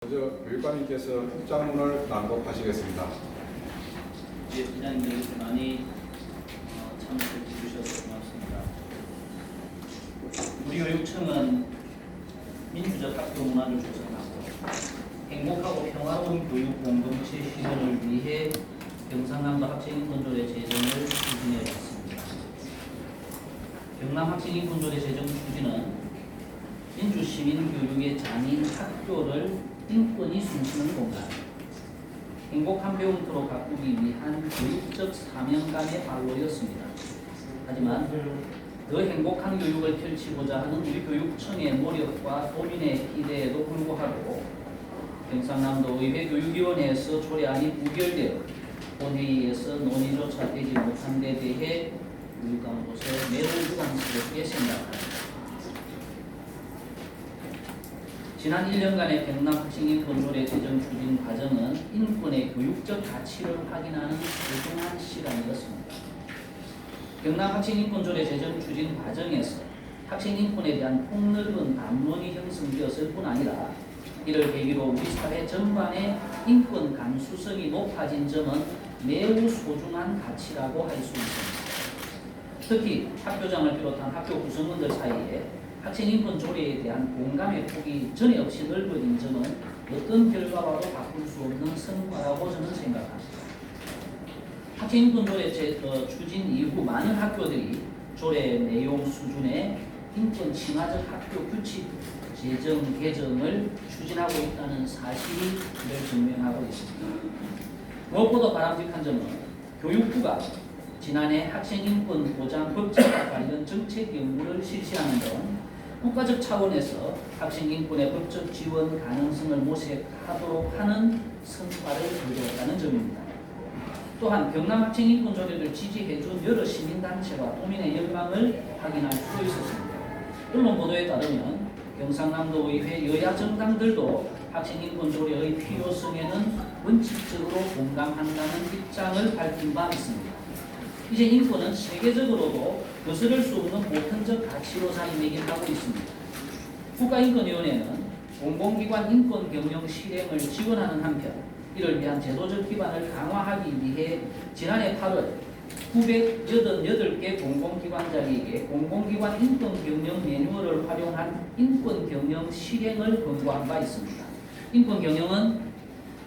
먼저 교육감님께서 입장문을 낭독하시겠습니다. 예, 기자님들 이렇게 많이 참석해 주셔서 고맙습니다. 우리 교육청은 민주적 학교 문화를 조성하고 행복하고 평화로운 교육 공동체 실현을 위해 경상남도 학생인권조례 제정을 추진해 왔습니다. 경남 학생인권조례 제정 추진은 민주시민교육의 장인 학교를 인권이 숨쉬는 공간, 행복한 배움터로 가꾸기 위한 교육적 사명감의 발로였습니다. 하지만 더 행복한 교육을 펼치고자 하는 우리 교육청의 노력과 도민의 기대에도 불구하고 경상남도 의회 교육위원회에서 조례안이 부결되어 본회의에서 논의조차 되지 못한 데 대해 교육감으로서 매우 부담스럽게 생각합니다. 지난 1년간의 경남 학생인권조례 제정 추진 과정은 인권의 교육적 가치를 확인하는 소중한 시간이었습니다. 경남 학생인권조례 제정 추진 과정에서 학생인권에 대한 폭넓은 담론이 형성되었을 뿐 아니라 이를 계기로 우리 사회 전반의 인권 감수성이 높아진 점은 매우 소중한 가치라고 할 수 있습니다. 특히 학교장을 비롯한 학교 구성원들 사이에 학생인권 조례에 대한 공감의 폭이 전에 없이 넓어진 점은 어떤 결과와도 바꿀 수 없는 성과라고 저는 생각합니다. 학생인권 조례 추진 이후 많은 학교들이 조례 내용 수준의 인권 친화적 학교 규칙 제정 개정을 추진하고 있다는 사실이 이를 증명하고 있습니다. 무엇보다 바람직한 점은 교육부가 지난해 학생인권 보장 법제화 관련 정책 연구를 실시하는 등 국가적 차원에서 학생인권의 법적 지원 가능성을 모색하도록 하는 성과를 거두었다는 점입니다. 또한 경남 학생인권 조례를 지지해준 여러 시민단체와 도민의 열망을 확인할 수 있었습니다. 언론 보도에 따르면 경상남도 의회 여야 정당들도 학생인권 조례의 필요성에는 원칙적으로 공감한다는 입장을 밝힌 바 있습니다. 이제 인권은 세계적으로도 거스를 수 없는 보편적 가치로 자리매김하고 있습니다. 국가인권위원회는 공공기관 인권 경영 실행을 지원하는 한편 이를 위한 제도적 기반을 강화하기 위해 지난해 8월 988개 공공기관장에게 공공기관 인권 경영 매뉴얼을 활용한 인권 경영 실행을 권고한 바 있습니다. 인권 경영은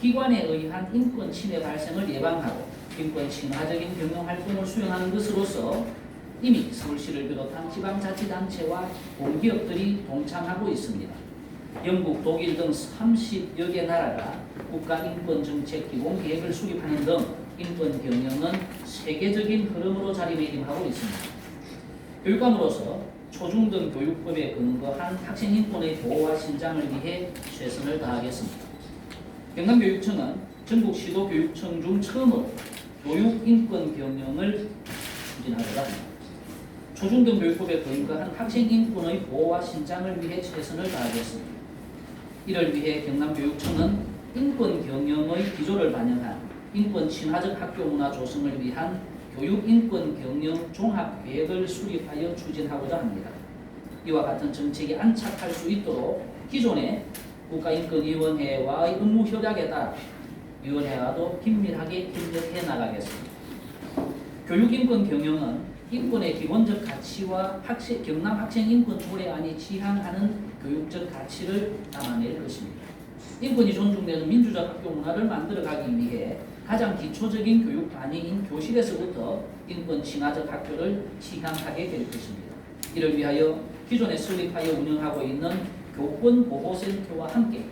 기관에 의한 인권 침해 발생을 예방하고 인권 친화적인 경영 활동을 수행하는 것으로서 이미 서울시를 비롯한 지방자치단체와 공기업들이 동참하고 있습니다. 영국, 독일 등 30여 개 나라가 국가인권정책기본계획을 수립하는 등 인권 경영은 세계적인 흐름으로 자리매김하고 있습니다. 교육감으로서 초중등 교육법에 근거한 학생인권의 보호와 신장을 위해 최선을 다하겠습니다. 경남교육청은 전국 시도교육청 중 처음으로 교육인권 경영을 추진하려고 합니다. 초중등 교육법에 근거한 학생인권의 보호와 신장을 위해 최선을 다하겠습니다. 이를 위해 경남교육청은 인권 경영의 기조를 반영한 인권 친화적 학교 문화 조성을 위한 교육인권 경영 종합계획을 수립하여 추진하고자 합니다. 이와 같은 정책이 안착할 수 있도록 기존의 국가인권위원회와의 업무 협약에 따라 위원회와도 긴밀하게 협력해 나가겠습니다. 교육인권 경영은 인권의 기본적 가치와 경남 학생인권조례안이 지향하는 교육적 가치를 담아낼 것입니다. 인권이 존중되는 민주적 학교 문화를 만들어가기 위해 가장 기초적인 교육 단위인 교실에서부터 인권 친화적 학교를 지향하게 될 것입니다. 이를 위하여 기존에 설립하여 운영하고 있는 교권보호센터와 함께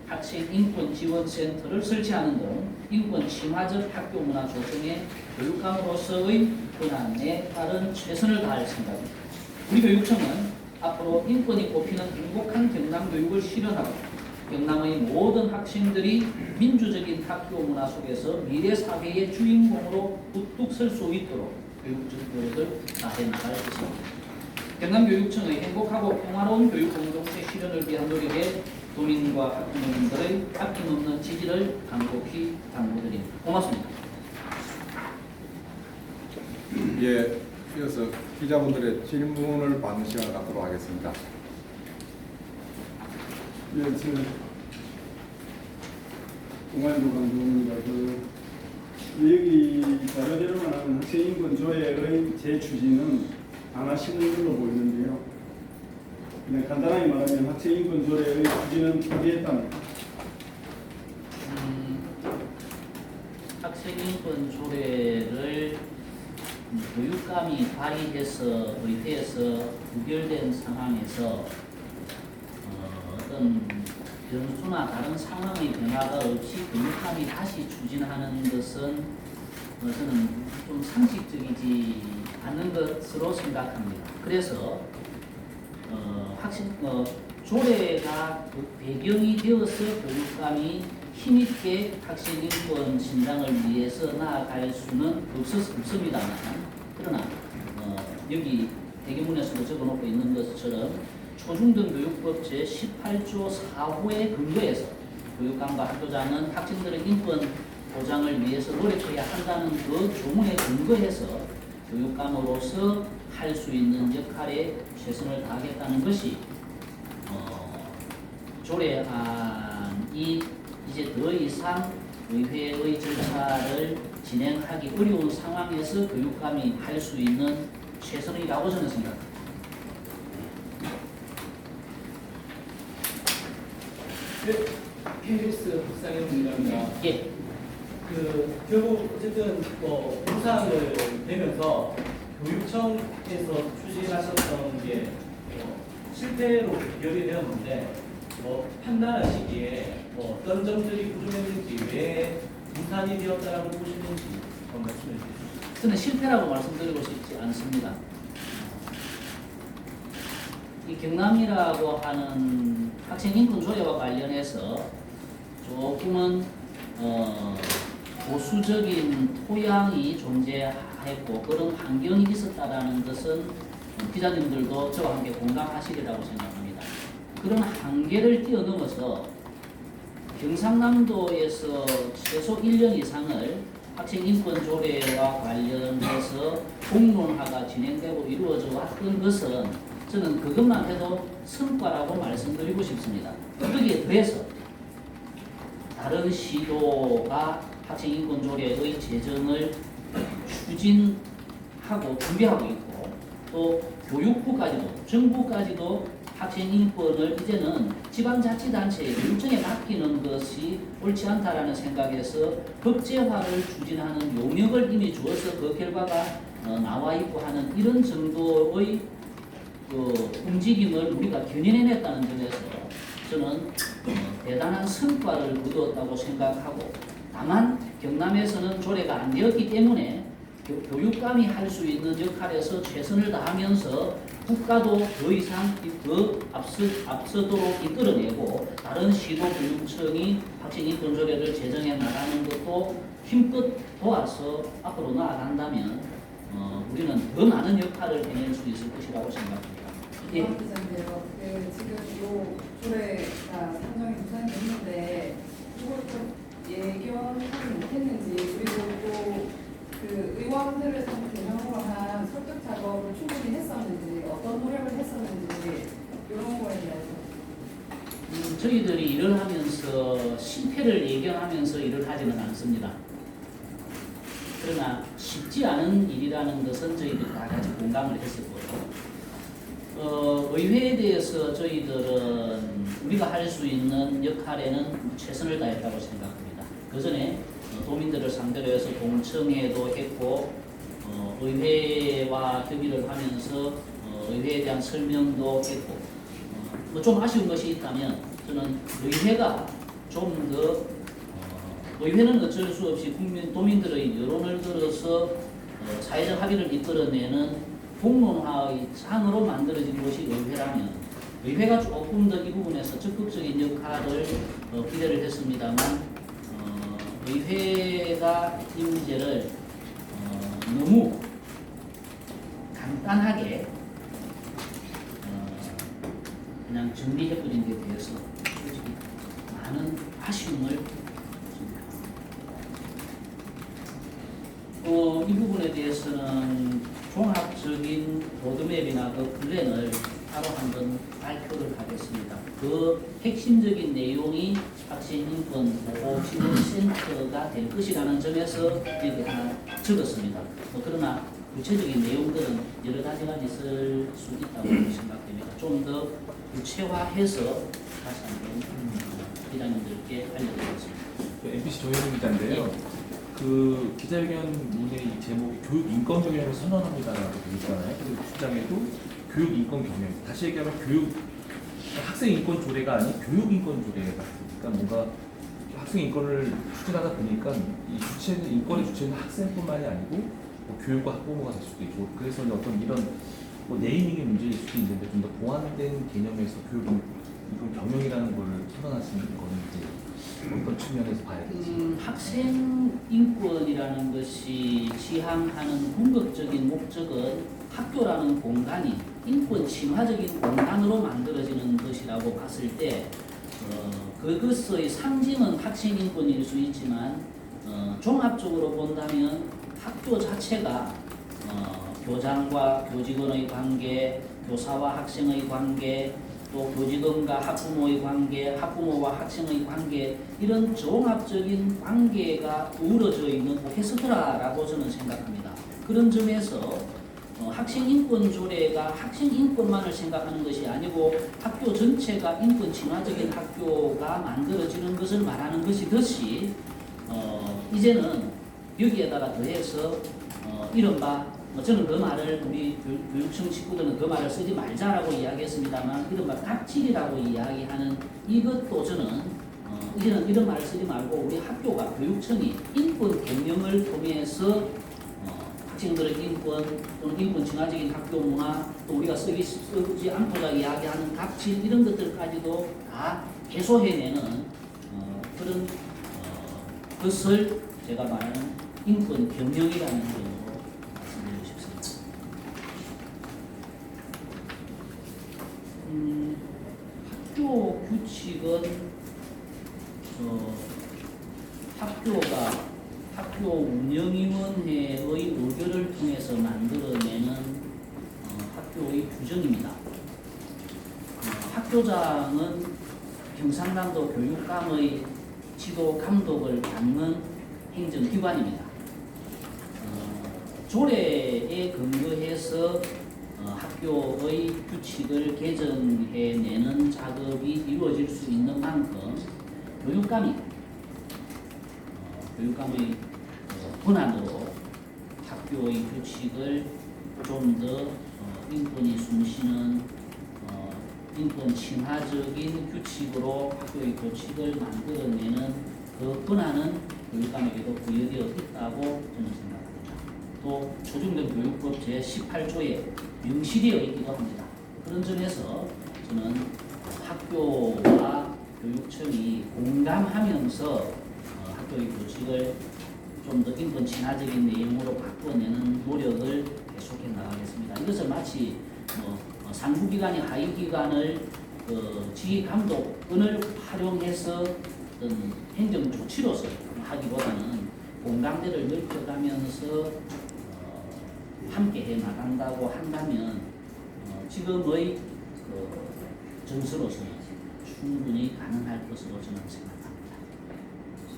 학생인권지원센터를 설치하는 등 인권 친화적 학교 문화 조성에 교육감으로서의 권한에 따른 최선을 다할 생각입니다. 우리 교육청은 앞으로 인권이 꼽히는 행복한 경남 교육을 실현하고 경남의 모든 학생들이 민주적인 학교 문화 속에서 미래 사회의 주인공으로 우뚝 설 수 있도록 교육적 노력을 다해 나갈 것입니다. 경남교육청의 행복하고 평화로운 교육 공동체 실현을 위한 노력에 도민과 학부모님들의 아낌없는 지지를 간곡히 당부드립니다. 고맙습니다. 예, 이어서 기자분들의 질문을 받는 시간을 갖도록 하겠습니다. 예, 동아일보 강동입니다. 여기 자료대로 말하는 학생인권 조례의 재추진은 안 하시는 걸로 보이는데요. 그냥 간단하게 말하면 학생인권 조례의 추진은 포기했답니다. 학생인권 조례를 교육감이 발의해서 의회에서 부결된 상황에서 어떤 변수나 다른 상황의 변화가 없이 교육감이 다시 추진하는 것은 저는 좀 상식적이지 않는 것으로 생각합니다. 그래서 조례가 배경이 되어서 교육감이 힘있게 학생인권 신장을 위해서 나아갈 수는 없습니다만, 그러나 여기 대기문에서도 적어놓고 있는 것처럼 초중등교육법 제18조 4호에 근거해서 교육감과 학교장은 학생들의 인권 보장을 위해서 노력해야 한다는 그 조문에 근거해서 교육감으로서 할 수 있는 역할에 최선을 다하겠다는 것이 조례안이 이제 더 이상 의회의 절차를 진행하기 어려운 상황에서 교육감이 할 수 있는 최선이라고 저는 생각합니다. 네, KBS 박상현입니다. 예. 결국 어쨌든 부상을 되면서 교육청에서 추진하셨던 게 실패로 결이 되었는데 판단하시기에 어떤 점들이 부족했는지 왜 무산이 되었다라고 보시는지 한번 말씀해 주시죠. 저는 실패라고 말씀드리고 싶지 않습니다. 이 경남이라고 하는 학생인권 조례와 관련해서 조금은 보수적인 토양이 존재했고 그런 환경이 있었다라는 것은 기자님들도 저와 함께 공감하시리라고 생각합니다. 그런 한계를 뛰어넘어서 경상남도에서 최소 1년 이상을 학생인권 조례와 관련해서 공론화가 진행되고 이루어져 왔던 것은 저는 그것만 해도 성과라고 말씀드리고 싶습니다. 거기에 더해서 다른 시도가 학생인권 조례의 제정을 추진하고 준비하고 있고 또 교육부까지도 정부까지도 학생인권을 이제는 지방자치단체에 교육청에 맡기는 것이 옳지 않다라는 생각에서 법제화를 추진하는 용역을 이미 주어서 그 결과가 나와 있고 하는 이런 정도의 움직임을 우리가 견인해냈다는 점에서 저는 대단한 성과를 거두었다고 생각하고, 다만 경남에서는 조례가 안 되었기 때문에 교육감이 할 수 있는 역할에서 최선을 다하면서 국가도 더 이상 더 앞서도록 이끌어내고 다른 시도 교육청이 학생인권 조례를 제정해 나가는 것도 힘껏 도와서 앞으로 나아간다면 우리는 더 많은 역할을 해낼 수 있을 것이라고 생각합니다. 예. 기자인데요. 지금 이 조례가 상정이 무산이 됐는데 이걸 좀 예견하지 못했는지, 그리고 또 그 의원들을 대상으로 한 설득 작업을 충분히 했었는지, 어떤 노력을 했었는지 이런 거에 대해서. 저희들이 일을 하면서 실패를 예견하면서 일을 하지는 않습니다. 그러나 쉽지 않은 일이라는 것은 저희들이 다 같이 공감을 했었고요. 의회에 대해서 저희들은 우리가 할 수 있는 역할에는 최선을 다했다고 생각합니다. 그 전에 도민들을 상대로 해서 공청회도 했고 의회와 협의를 하면서 의회에 대한 설명도 했고 좀 아쉬운 것이 있다면 저는 의회가 좀 더 의회는 어쩔 수 없이 도민들의 여론을 들어서 사회적 합의를 이끌어내는 공론화의 상으로 만들어진 것이 의회라면 의회가 조금 더 이 부분에서 적극적인 역할을 기대를 했습니다만 의회가 이 문제를 너무 간단하게 그냥 정리해버린 데 대해서 솔직히 많은 아쉬움을 이 부분에 대해서는 종합적인 로드맵이나 그 플랜을 따로 한번 발표를 하겠습니다. 그 핵심적인 내용이 학생인권보호지원센터가 될 것이라는 점에서 여기 하나 적었습니다. 그러나 구체적인 내용들은 여러 가지가 있을 수 있다고 생각됩니다. 좀 더 구체화해서 다시 한번 기자님들께 알려드리겠습니다. MBC 조현우 기자인데요. 그 기자회견문의 이 제목이 교육 인권 경영을 선언합니다라고 되어 있잖아요. 그리고 주장에도 교육 인권 경영. 다시 얘기하면 교육 학생 인권 조례가 아닌 교육 인권 조례 같으니까 뭔가 학생 인권을 추진하다 보니까 이 주체는 인권의 주체는 학생뿐만이 아니고 뭐 교육과 학부모가 될 수도 있고 그래서 어떤 이런 뭐 네이밍의 문제일 수도 있는데 좀 더 보완된 개념에서 교육 인권 경영이라는 걸 선언하시는 거는 어떤 측면에서 봐야 되지? 학생 인권이라는 것이 지향하는 궁극적인 목적은 학교라는 공간이 인권 침하적인 공간으로 만들어지는 것이라고 봤을 때 그것의 상징은 학생 인권일 수 있지만 종합적으로 본다면 학교 자체가 교장과 교직원의 관계, 교사와 학생의 관계, 또 교직원과 학부모의 관계, 학부모와 학생의 관계 이런 종합적인 관계가 우러져 있는 오케스트라라고 저는 생각합니다. 그런 점에서 학생인권조례가 학생인권만을 생각하는 것이 아니고 학교 전체가 인권 친화적인 학교가 만들어지는 것을 말하는 것이듯이 이제는 여기에다가 더해서 이른바 저는 그 말을 우리 교육청 식구들은 그 말을 쓰지 말자라고 이야기했습니다만 이른바 닥칠이라고 이야기하는 이것도 저는 이제는 이런 말을 쓰지 말고 우리 학교가 교육청이 인권 경영을 통해서 학생들의 인권 또는 인권 친화적인 학교 문화 또 우리가 쓰지 않고자 이야기하는 닥칠 이런 것들까지도 다 해소해내는 그런 것을 제가 말하는 인권 경영이라는 점으로 말씀드리고 싶습니다. 학교 규칙은 학교 운영위원회의 의결을 통해서 만들어내는 학교의 규정입니다. 학교장은 경상남도 교육감의 지도 감독을 받는 행정기관입니다. 조례에 근거해서 학교의 규칙을 개정해내는 작업이 이루어질 수 있는 만큼 교육감의 권한으로 학교의 규칙을 좀 더 인권이 숨쉬는 인권 친화적인 규칙으로 학교의 규칙을 만들어내는 그 권한은 교육감에게도 부여되어 있다고 저는 생각합니다. 또 초중등 교육법 제18조에 명시되어 있기도 합니다. 그런 점에서 저는 학교와 교육청이 공감하면서 학교의 규칙을 좀 더 인권 친화적인 내용으로 바꿔내는 노력을 계속해 나가겠습니다. 이것을 마치 상부기관이 하위기관을 지휘감독권을 활용해서 어떤 행정 조치로서 하기보다는 공감대를 넓혀가면서 함께 해 나간다고 한다면 지금의 정서로서는 충분히 가능할 것으로 저는 생각합니다.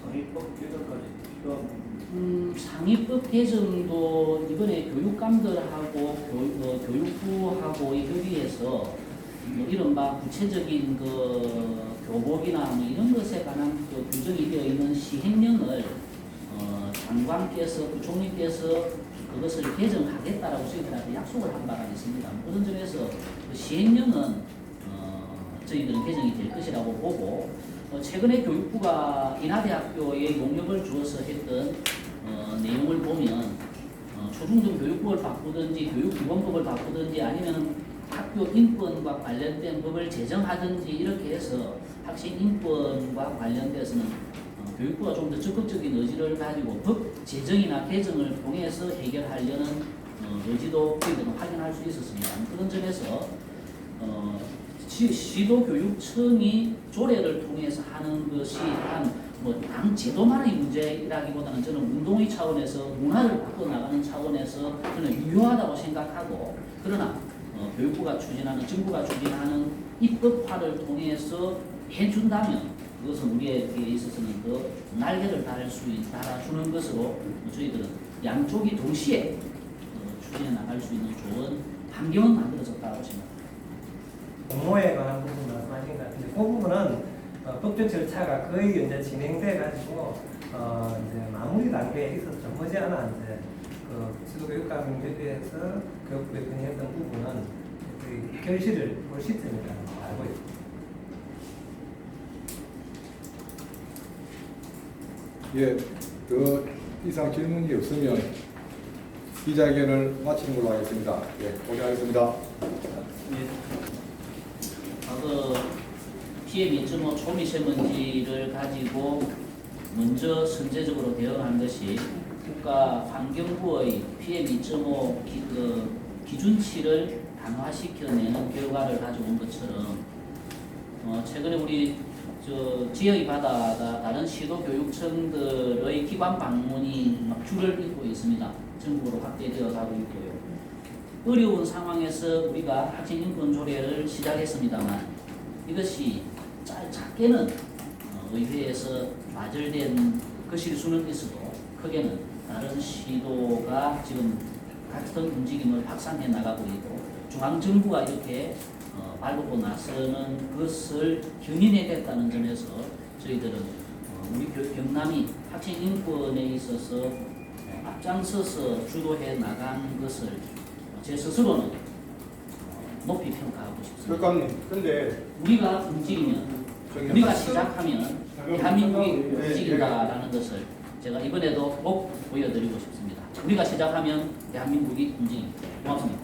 사회법 개정까지 필요한 상위법 개정도 이번에 교육감들하고 교육부하고의 협의에서 이른바 구체적인 교복이나 이런 것에 관한 규정이 되어 있는 시행령을 장관께서 부총리께서 그것을 개정하겠다라고 저희들한테 약속을 한 바가 있습니다. 그런 점에서 그 시행령은 저희들은 개정이 될 것이라고 보고 최근에 교육부가 인하대학교에 용역을 주어서 했던 내용을 보면 초중등 교육법을 바꾸든지 교육기본법을 바꾸든지 아니면 학교 인권과 관련된 법을 제정하든지 이렇게 해서 학생 인권과 관련돼서는 교육부가 좀 더 적극적인 의지를 가지고 법 제정이나 개정을 통해서 해결하려는 의지도 저희들은 확인할 수 있었습니다. 그런 점에서 시도교육청이 조례를 통해서 하는 것이 당 제도만의 문제라기보다는 저는 운동의 차원에서 문화를 바꿔나가는 차원에서 저는 유효하다고 생각하고 그러나 교육부가 추진하는 정부가 추진하는 입법화를 통해서 해준다면 그것은 우리에게 있어서는 더 날개를 달아주는 것으로 저희들은 양쪽이 동시에 추진해 나갈 수 있는 좋은 환경은 만들어졌다고 생각합니다. 공모에 관한 부분 말씀하신 것 같은데 그 부분은 법적 절차가 거의 이제 진행돼 가지고 이제 마무리 단계에 있어서 머지않아 이제 그 지도교육감협회에서 교육부에 건의했던 부분은 그 결실을 볼 시점이라는 걸 알고 있습니다. 예, 더 이상 질문이 없으면 기자회견을 마치는 걸로 하겠습니다. 예, 고생하셨습니다. 그 PM2.5 초미세먼지를 가지고 먼저 선제적으로 대응한 것이 국가환경부의 PM2.5 기준치를 강화시켜내는 결과를 가져온 것처럼 최근에 우리 지역의 바다가 다른 시도교육청들의 기관 방문이 막 줄을 잇고 있습니다. 전국으로 확대되어 가고 있고요. 어려운 상황에서 우리가 학생인권 조례를 시작했습니다만 이것이 작게는 의회에서 마절된 거실 수는 있어도 크게는 다른 시도가 지금 같은 움직임을 확산해 나가고 있고 중앙정부가 이렇게 발벗고 나서는 것을 견인해냈다는 점에서 저희들은 우리 경남이 학생인권에 있어서 앞장서서 주도해 나간 것을 제 스스로는 높이 평가하고 싶습니다. 교육감님, 근데 우리가 움직이면, 우리가 시작하면 대한민국이 움직인다라는 것을 제가 이번에도 꼭 보여드리고 싶습니다. 우리가 시작하면 대한민국이 움직입니다. 고맙습니다.